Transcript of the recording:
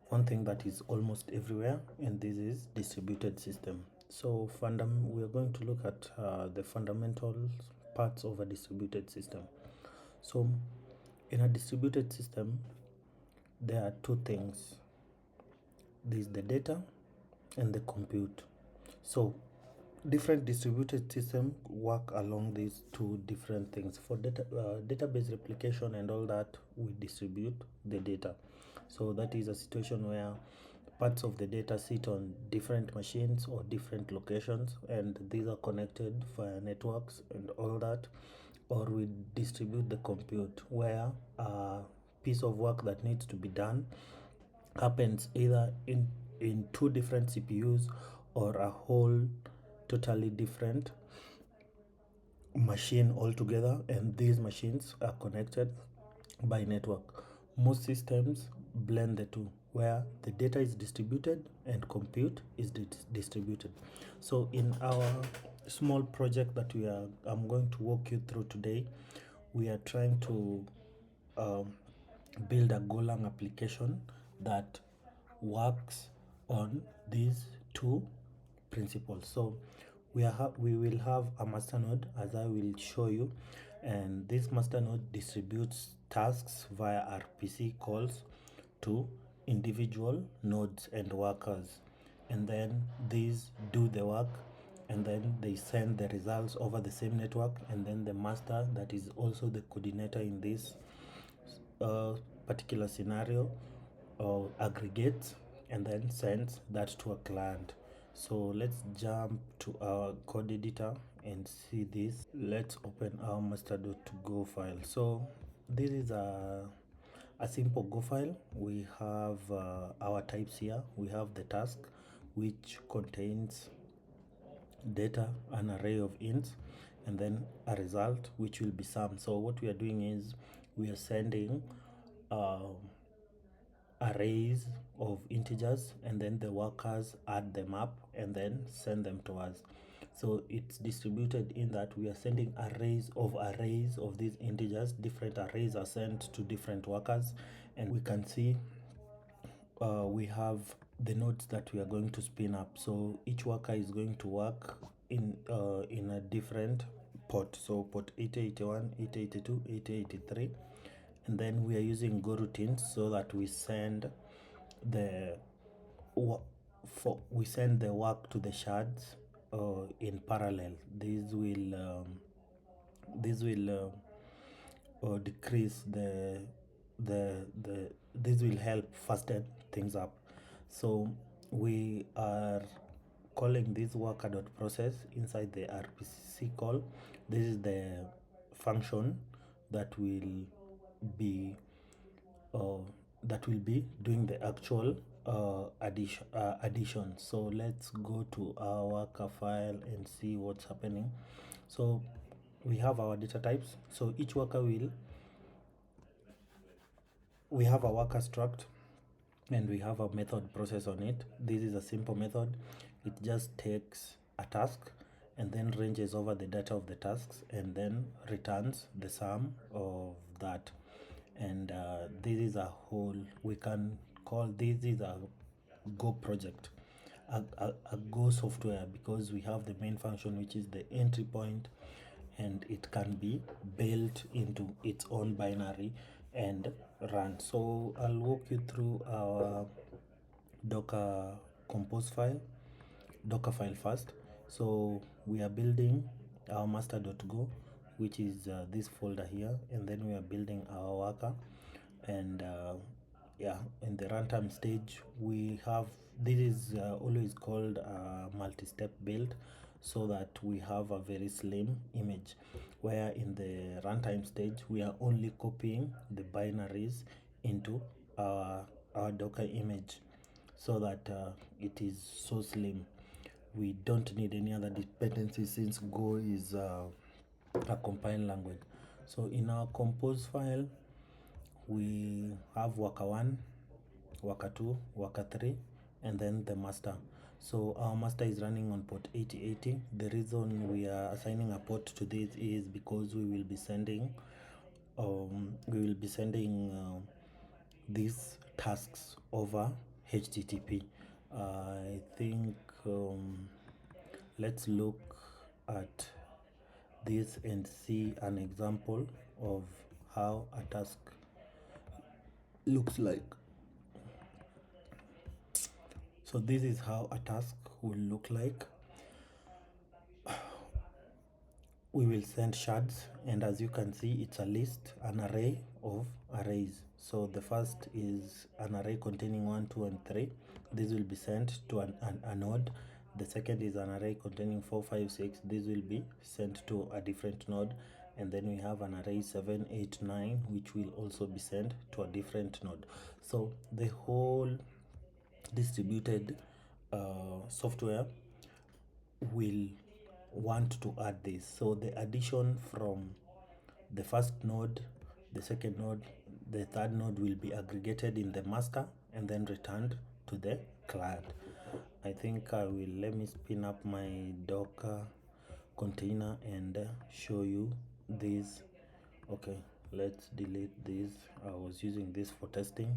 one thing that is almost everywhere, and this is distributed system. So we are going to look at the fundamental parts of a distributed system. So in a distributed system, there are two things. There is the data and the compute. So different distributed systems work along these two different things. For database replication and all that, we distribute the data. So that is a situation where parts of the data sit on different machines or different locations, and these are connected via networks and all that. Or we distribute the compute, where a piece of work that needs to be done happens either in two different CPUs or a whole totally different machine altogether, and these machines are connected by network. Most systems blend the two, where the data is distributed and compute is distributed. So in our small project that I'm going to walk you through today, we are trying to build a Golang application that works on these two principles. So we will have a master node, as I will show you, and this master node distributes tasks via RPC calls to individual nodes and workers, and then these do the work, and then they send the results over the same network, and then the master, that is also the coordinator in this particular scenario, aggregates and then sends that to a client. So let's jump to our code editor and see this. Let's open our master.go file. So this is a simple Go file. We have our types here. We have the task, which contains data, an array of ints, and then a result, which will be sum. So what we are doing is we are sending arrays of integers, and then the workers add them up and then send them to us. So it's distributed in that we are sending arrays of these integers. Different arrays are sent to different workers, and we can see we have the nodes that we are going to spin up. So each worker is going to work in a different port. So port 8081, 8082, 8083, and then we are using goroutines so that we send the work to the shards in parallel. This will decrease this will help fasten things up. So we are calling this worker.process inside the RPC call. This is the function that will be doing the actual addition. So let's go to our worker file and see what's happening. So we have our data types. So each worker we have a worker struct, and we have a method process on it. This is a simple method. It just takes a task and then ranges over the data of the tasks and then returns the sum of that. And this is a whole, we can call this is a Go project, a Go software, because we have the main function, which is the entry point, and it can be built into its own binary and run. So I'll walk you through our Docker compose file, Docker file first. So we are building our master.go, which is this folder here, and then we are building our worker. And yeah, in the runtime stage, we have this is always called a multi-step build, so that we have a very slim image, where in the runtime stage we are only copying the binaries into our Docker image, so that it is so slim. We don't need any other dependencies, since Go is a compiled language. So in our compose file, we have worker 1, worker 2, worker 3, and then the master. So our master is running on port 8080. The reason we are assigning a port to this is because we will be sending these tasks over HTTP. I think let's look at this and see an example of how a task looks like. So this is how a task will look like. We will send shards, and as you can see, it's a list, an array of arrays. So the first is an array containing 1, 2, and 3. This will be sent to a node. The second is an array containing 4, 5, 6. This will be sent to a different node. And then we have an array 7, 8, 9, which will also be sent to a different node. So the whole distributed software will want to add this. So the addition from the first node, the second node, the third node will be aggregated in the master and then returned to the client. I think I will, let me spin up my Docker container and show you this. Okay, let's delete this. I was using this for testing.